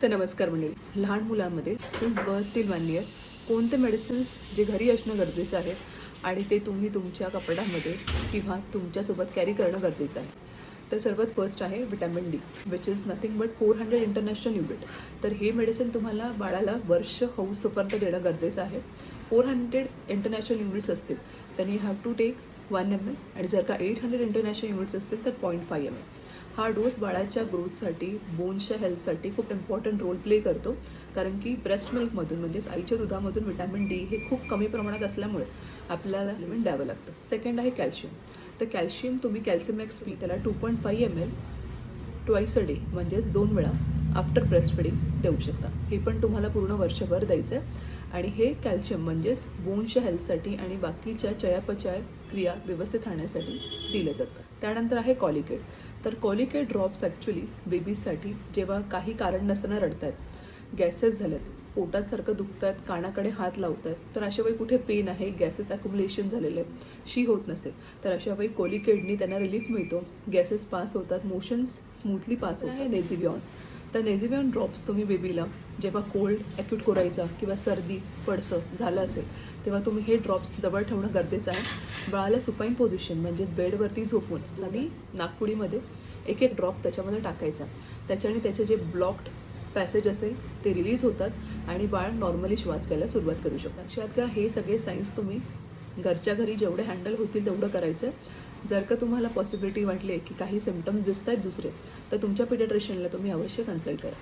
तर नमस्कार मंडळी. लहान मुलांमध्ये सिन्स बर्थ टिल 1 इयर कोणते मेडिसिन्स जे घरी असणं गरजेचं आहे आणि ते तुम्ही तुमच्या कपड्यामध्ये किंवा तुमच्यासोबत कॅरी करणं गरजेचं आहे. तर सर्वात फर्स्ट आहे vitamin D, which is nothing but 400 international unit. तर हे मेडिसिन तुम्हाला बाळाला वर्ष होऊस तोपर्यंत देणं गरजेचं आहे. 400 इंटरनॅशनल युनिट्स असतील तर you have to take 1 ml, आणि जर का 800 इंटरनॅशनल युनिट्स असतील तर 0.5 ml. हा डोस बाळाच्या ग्रोथसाठी, बोन्सच्या हेल्थसाठी खूप इम्पॉर्टंट रोल प्ले करतो. कारण की ब्रेस्ट मिल्कमधून म्हणजेच आईच्या दुधामधून विटॅमिन डी हे खूप कमी प्रमाणात असल्यामुळे आपल्याला एलिमेंट द्यावं लागतं. सेकंड आहे कॅल्शियम. तर कॅल्शियम तुम्ही कॅल्शियम एक्स पी त्याला 2.5 ml ट्वाईस अ डे म्हणजेच 2 वेळा आफ्टर ब्रेस्ट फिडिंग देऊ शकता. हे पण तुम्हाला पूर्ण वर्षभर द्यायचं आहे. आणि हे कॅल्शियम म्हणजेच बोनच्या हेल्थसाठी आणि बाकीच्या चयापचय क्रिया व्यवस्थित राहण्यासाठी दिलं जातं. त्यानंतर आहे कॉलिकेट. तर कॉलिकेट ड्रॉप्स ॲक्च्युली बेबीजसाठी जेव्हा काही कारण नसताना रडत आहेत, गॅसेस झालेत, पोटात सारखं दुखत आहेत, कानाकडे हात लावत आहेत, तर अशा वेळी कुठे पेन आहे, गॅसेस ॲक्युमुलेशन झालेलं आहे, शी होत नसेल, तर अशा वेळी कॉलिकेटनी त्यांना रिलीफ मिळतो. गॅसेस पास होतात, मोशन्स स्मूथली पास होतात. आहे नेझिव्हॉन. तर नेझिव्हॉन ड्रॉप्स तुम्ही बेबीला जेव्हा कोल्ड ॲक्यूट कोरायचा किंवा सर्दी पडसं झालं असेल तेव्हा तुम्ही हे ड्रॉप्स जवळ ठेवणं गरजेचं आहे. बाळाला सुपाईन पोझिशन म्हणजेच बेडवरती झोपून आणि नागपुडीमध्ये एक एक ड्रॉप त्याच्यामध्ये टाकायचा. त्याच्याने त्याचे जे ब्लॉक्ड पॅसेज असेल ते रिलीज होतात आणि बाळ नॉर्मली श्वास घ्यायला सुरुवात करू शकतात. लक्षात घ्या, हे सगळे सायन्स तुम्ही घरच्या घरी जेवढे हँडल होतील तेवढं करायचं आहे. जर का तुम्हाला पॉसिबिलिटी वाटली की काही सिम्पटम्स दिसत आहेत दुसरे, तर तुमच्या पिडियाट्रिशियनला तुम्ही अवश्य कन्सल्ट करा.